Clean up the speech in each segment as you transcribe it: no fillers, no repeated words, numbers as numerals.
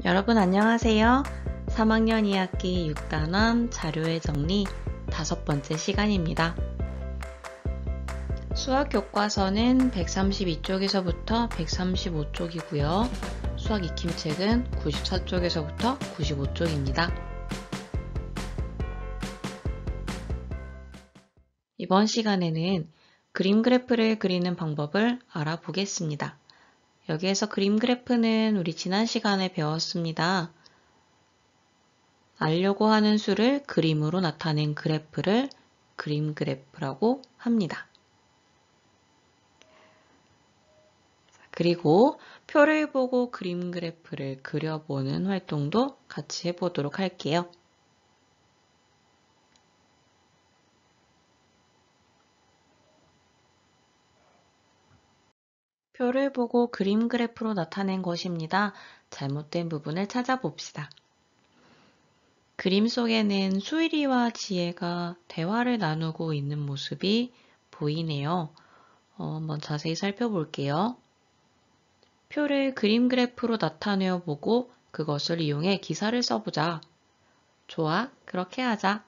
여러분 안녕하세요. 3학년 2학기 6단원 자료의 정리 5번째 시간입니다. 수학 교과서는 132쪽에서부터 135쪽이고요. 수학 익힘책은 94쪽에서부터 95쪽입니다. 이번 시간에는 그림 그래프를 그리는 방법을 알아보겠습니다. 여기에서 그림 그래프는 우리 지난 시간에 배웠습니다. 알려고 하는 수를 그림으로 나타낸 그래프를 그림 그래프라고 합니다. 그리고 표를 보고 그림 그래프를 그려보는 활동도 같이 해보도록 할게요. 표를 보고 그림 그래프로 나타낸 것입니다. 잘못된 부분을 찾아봅시다. 그림 속에는 수일이와 지혜가 대화를 나누고 있는 모습이 보이네요. 한번 자세히 살펴볼게요. 표를 그림 그래프로 나타내어 보고 그것을 이용해 기사를 써보자. 좋아, 그렇게 하자.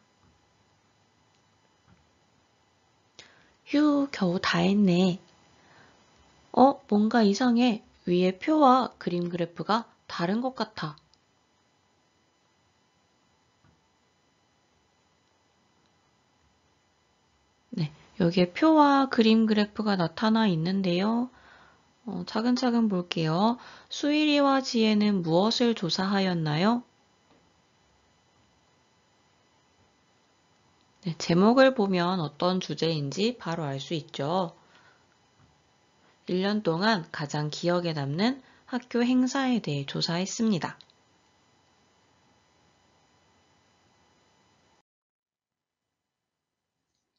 휴, 겨우 다 했네. 뭔가 이상해. 위에 표와 그림 그래프가 다른 것 같아. 네, 여기에 표와 그림 그래프가 나타나 있는데요. 차근차근 볼게요. 수일이와 지혜는 무엇을 조사하였나요? 네, 제목을 보면 어떤 주제인지 바로 알 수 있죠. 1년 동안 가장 기억에 남는 학교 행사에 대해 조사했습니다.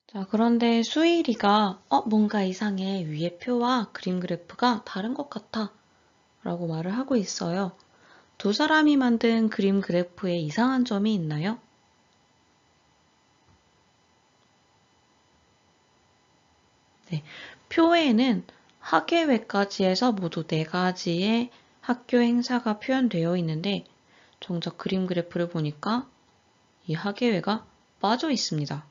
자, 그런데 수일이가 뭔가 이상해. 위에 표와 그림 그래프가 다른 것 같아. 라고 말을 하고 있어요. 두 사람이 만든 그림 그래프에 이상한 점이 있나요? 네, 표에는 학예회까지 해서 모두 4가지의 학교 행사가 표현되어 있는데 정작 그림 그래프를 보니까 이 학예회가 빠져 있습니다.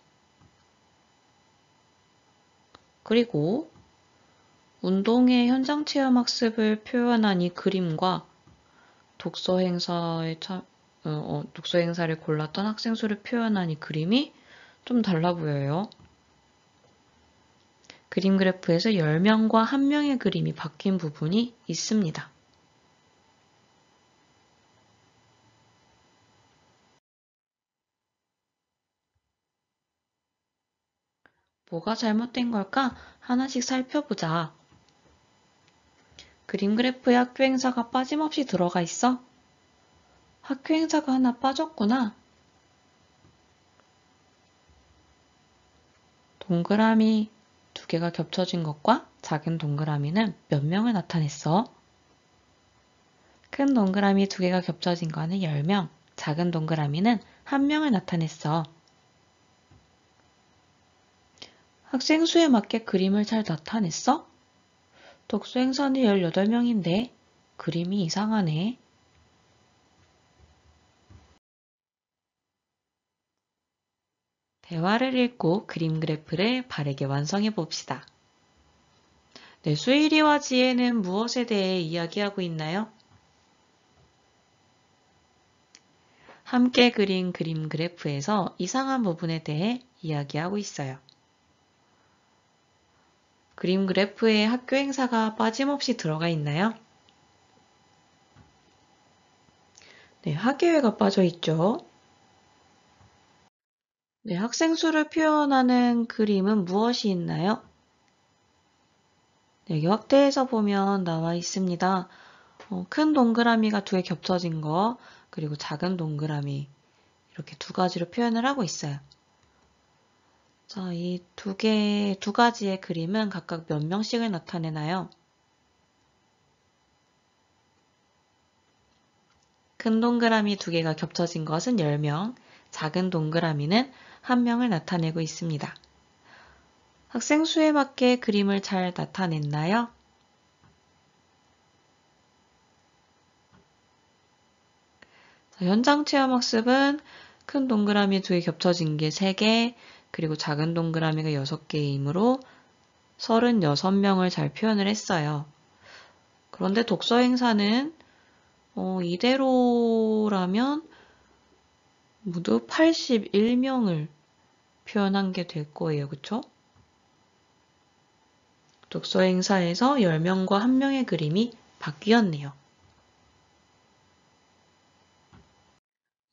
그리고 운동회 현장 체험 학습을 표현한 이 그림과 독서 행사를 골랐던 학생 수를 표현한 이 그림이 좀 달라 보여요. 그림 그래프에서 10명과 1명의 그림이 바뀐 부분이 있습니다. 뭐가 잘못된 걸까? 하나씩 살펴보자. 그림 그래프에 학교 행사가 빠짐없이 들어가 있어? 학교 행사가 하나 빠졌구나. 동그라미 2개가 겹쳐진 것과 작은 동그라미는 몇 명을 나타냈어? 큰 동그라미 2개가 겹쳐진 거는 10명, 작은 동그라미는 1명을 나타냈어. 학생 수에 맞게 그림을 잘 나타냈어? 독서 행사는 18명인데 그림이 이상하네. 대화를 읽고 그림 그래프를 바르게 완성해 봅시다. 네, 수일이와 지혜는 무엇에 대해 이야기하고 있나요? 함께 그린 그림 그래프에서 이상한 부분에 대해 이야기하고 있어요. 그림 그래프에 학교 행사가 빠짐없이 들어가 있나요? 네, 학예회가 빠져 있죠. 네, 학생 수를 표현하는 그림은 무엇이 있나요? 네, 여기 확대해서 보면 나와 있습니다. 큰 동그라미가 2개 겹쳐진 거, 그리고 작은 동그라미 이렇게 2가지로 표현을 하고 있어요. 자, 이 두 가지의 그림은 각각 몇 명씩을 나타내나요? 큰 동그라미 2개가 겹쳐진 것은 10명, 작은 동그라미는 1명을 나타내고 있습니다. 학생 수에 맞게 그림을 잘 나타냈나요? 현장 체험 학습은 큰 동그라미 2개 겹쳐진 게 3개, 그리고 작은 동그라미가 6개이므로 36명을 잘 표현을 했어요. 그런데 독서 행사는 이대로라면 모두 81명을 표현한 게 될 거예요. 그쵸? 독서 행사에서 10명과 1명의 그림이 바뀌었네요.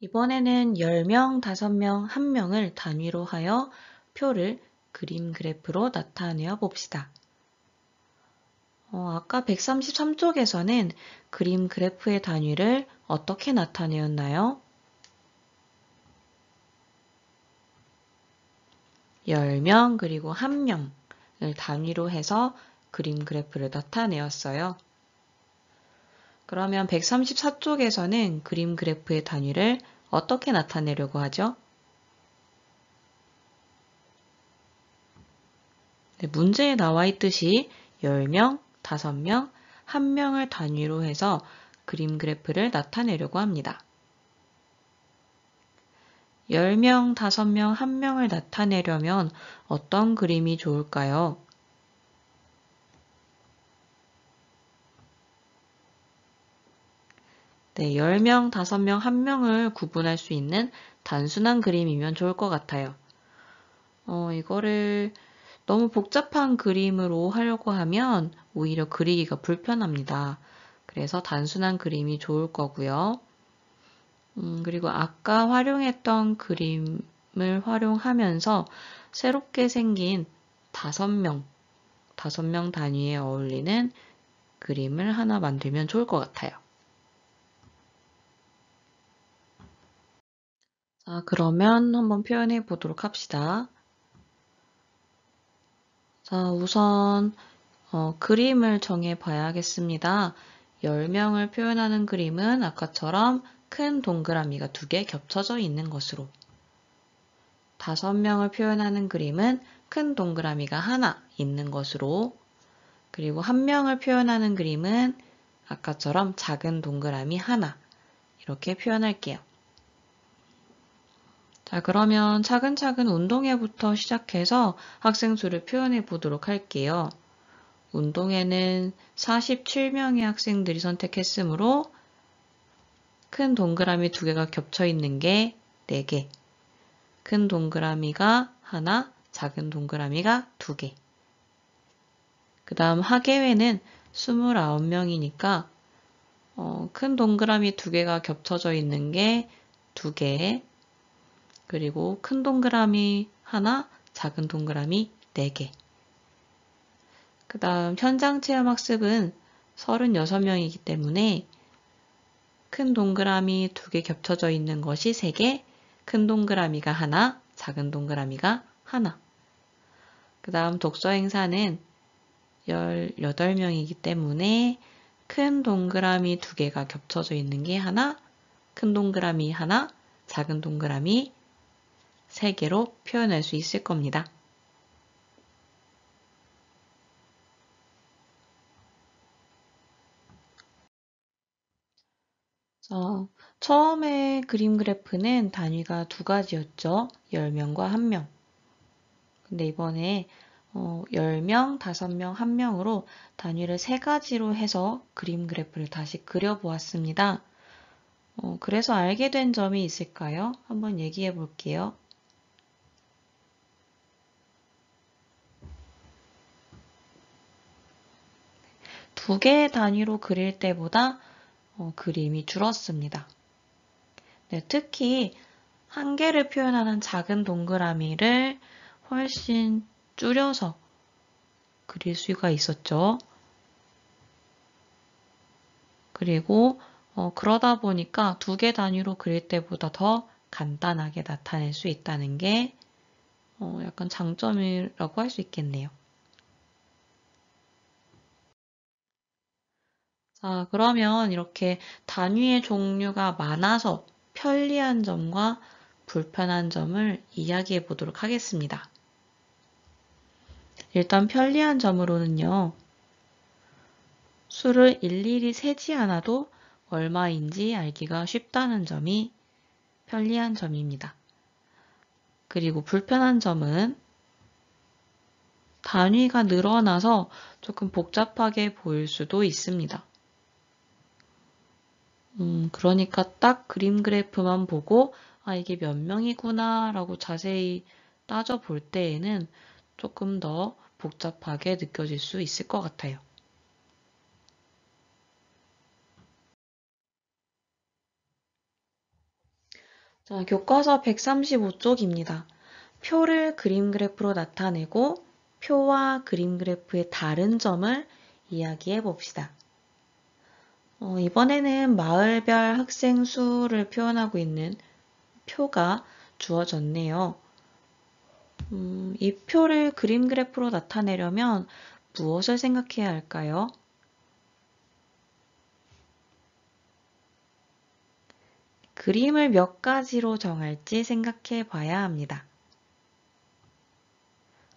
이번에는 10명, 5명, 1명을 단위로 하여 표를 그림 그래프로 나타내어 봅시다. 아까 133쪽에서는 그림 그래프의 단위를 어떻게 나타내었나요? 10명 그리고 1명을 단위로 해서 그림 그래프를 나타내었어요. 그러면 134쪽에서는 그림 그래프의 단위를 어떻게 나타내려고 하죠? 네, 문제에 나와 있듯이 10명, 5명, 1명을 단위로 해서 그림 그래프를 나타내려고 합니다. 10명, 5명, 1명을 나타내려면 어떤 그림이 좋을까요? 네, 10명, 5명, 1명을 구분할 수 있는 단순한 그림이면 좋을 것 같아요. 이거를 너무 복잡한 그림으로 하려고 하면 오히려 그리기가 불편합니다. 그래서 단순한 그림이 좋을 거고요. 그리고 아까 활용했던 그림을 활용하면서 새롭게 생긴 5명 단위에 어울리는 그림을 하나 만들면 좋을 것 같아요. 자, 그러면 한번 표현해 보도록 합시다. 자, 우선 그림을 정해 봐야겠습니다. 10명을 표현하는 그림은 아까처럼 큰 동그라미가 2개 겹쳐져 있는 것으로, 5명을 표현하는 그림은 큰 동그라미가 하나 있는 것으로, 그리고 1명을 표현하는 그림은 아까처럼 작은 동그라미 하나, 이렇게 표현할게요. 자, 그러면 차근차근 운동회부터 시작해서 학생 수를 표현해 보도록 할게요. 운동회는 47명의 학생들이 선택했으므로 큰 동그라미 2개가 겹쳐 있는 게 4개, 큰 동그라미가 하나, 작은 동그라미가 2개. 그 다음 학예회는 29명이니까 큰 동그라미 2개가 겹쳐져 있는 게 2개, 그리고 큰 동그라미 하나, 작은 동그라미 4개. 그 다음 현장 체험 학습은 36명이기 때문에 큰 동그라미 2개 겹쳐져 있는 것이 3개, 큰 동그라미가 하나, 작은 동그라미가 하나. 그 다음 독서 행사는 18명이기 때문에 큰 동그라미 2개가 겹쳐져 있는 게 하나, 큰 동그라미 하나, 작은 동그라미 3개로 표현할 수 있을 겁니다. 자, 처음에 그림 그래프는 단위가 2가지였죠. 10명과 1명. 근데 이번에 10명, 5명, 1명으로 단위를 3가지로 해서 그림 그래프를 다시 그려보았습니다. 그래서 알게 된 점이 있을까요? 한번 얘기해 볼게요. 2개의 단위로 그릴 때보다 그림이 줄었습니다. 네, 특히 한 개를 표현하는 작은 동그라미를 훨씬 줄여서 그릴 수가 있었죠. 그리고 그러다 보니까 2개 단위로 그릴 때보다 더 간단하게 나타낼 수 있다는 게 약간 장점이라고 할 수 있겠네요. 자, 그러면 이렇게 단위의 종류가 많아서 편리한 점과 불편한 점을 이야기해 보도록 하겠습니다. 일단 편리한 점으로는요, 수를 일일이 세지 않아도 얼마인지 알기가 쉽다는 점이 편리한 점입니다. 그리고 불편한 점은 단위가 늘어나서 조금 복잡하게 보일 수도 있습니다. 그러니까 딱 그림 그래프만 보고 이게 몇 명이구나 라고 자세히 따져볼 때에는 조금 더 복잡하게 느껴질 수 있을 것 같아요. 자, 교과서 135쪽입니다. 표를 그림 그래프로 나타내고 표와 그림 그래프의 다른 점을 이야기해 봅시다. 이번에는 마을별 학생 수를 표현하고 있는 표가 주어졌네요. 이 표를 그림 그래프로 나타내려면 무엇을 생각해야 할까요? 그림을 몇 가지로 정할지 생각해 봐야 합니다.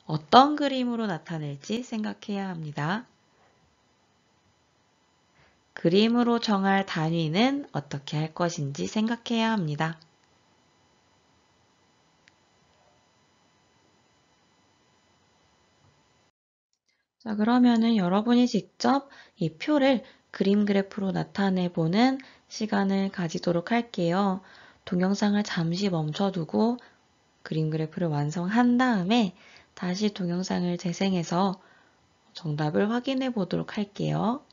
어떤 그림으로 나타낼지 생각해야 합니다. 그림으로 정할 단위는 어떻게 할 것인지 생각해야 합니다. 자, 그러면은 여러분이 직접 이 표를 그림 그래프로 나타내 보는 시간을 가지도록 할게요. 동영상을 잠시 멈춰두고 그림 그래프를 완성한 다음에 다시 동영상을 재생해서 정답을 확인해 보도록 할게요.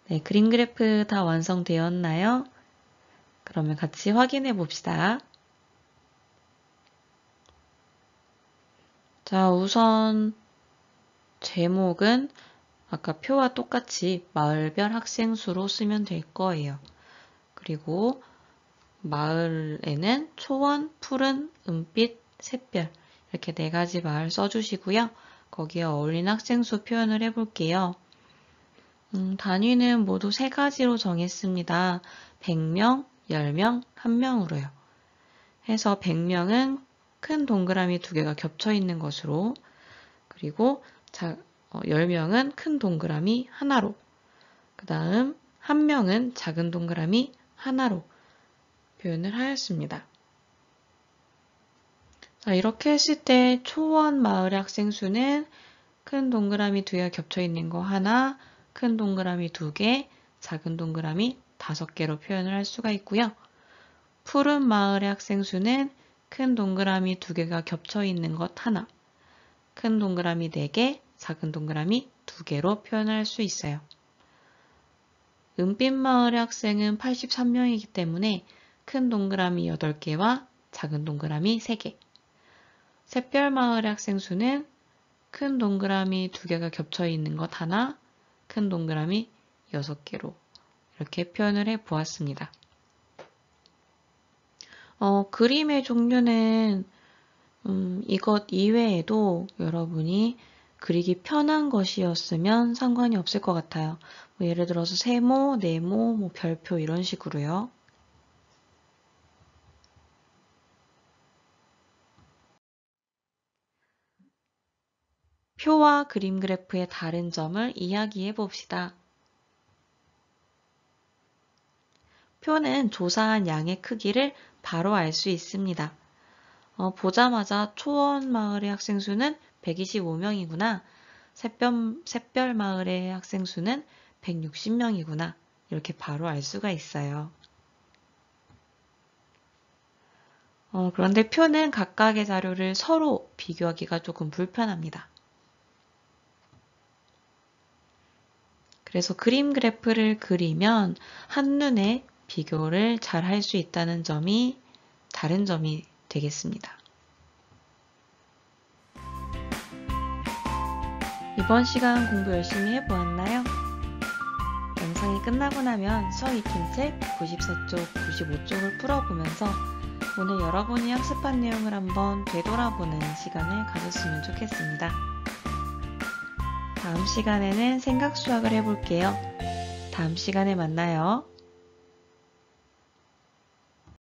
네, 그림 그래프 다 완성되었나요? 그러면 같이 확인해 봅시다. 자, 우선 제목은 아까 표와 똑같이 마을별 학생 수로 쓰면 될 거예요. 그리고 마을에는 초원, 푸른, 은빛, 샛별 이렇게 4가지 마을 써주시고요. 거기에 어울리는 학생 수 표현을 해볼게요. 단위는 모두 3가지로 정했습니다. 100명, 10명, 1명으로요. 해서 100명은 큰 동그라미 2개가 겹쳐 있는 것으로, 그리고 10명은 큰 동그라미 하나로, 그 다음 1명은 작은 동그라미 하나로 표현을 하였습니다. 자, 이렇게 했을 때 초원 마을의 학생 수는 큰 동그라미 2개가 겹쳐 있는 거 하나, 큰 동그라미 2개, 작은 동그라미 5개로 표현을 할 수가 있고요. 푸른 마을의 학생 수는 큰 동그라미 2개가 겹쳐 있는 것 하나, 큰 동그라미 4개, 작은 동그라미 2개로 표현할 수 있어요. 은빛 마을의 학생은 83명이기 때문에 큰 동그라미 8개와 작은 동그라미 3개. 샛별 마을의 학생 수는 큰 동그라미 2개가 겹쳐 있는 것 하나, 큰 동그라미 6개로 이렇게 표현을 해 보았습니다. 그림의 종류는 이것 이외에도 여러분이 그리기 편한 것이었으면 상관이 없을 것 같아요. 예를 들어서 세모, 네모, 별표 이런 식으로요. 표와 그림 그래프의 다른 점을 이야기해 봅시다. 표는 조사한 양의 크기를 바로 알 수 있습니다. 보자마자 초원 마을의 학생 수는 125명이구나. 샛별 마을의 학생 수는 160명이구나. 이렇게 바로 알 수가 있어요. 그런데 표는 각각의 자료를 서로 비교하기가 조금 불편합니다. 그래서 그림 그래프를 그리면 한눈에 비교를 잘 할 수 있다는 점이 다른 점이 되겠습니다. 이번 시간 공부 열심히 해보았나요? 영상이 끝나고 나면 수학익힘책 94쪽, 95쪽을 풀어보면서 오늘 여러분이 학습한 내용을 한번 되돌아보는 시간을 가졌으면 좋겠습니다. 다음 시간에는 생각 수학을 해볼게요. 다음 시간에 만나요.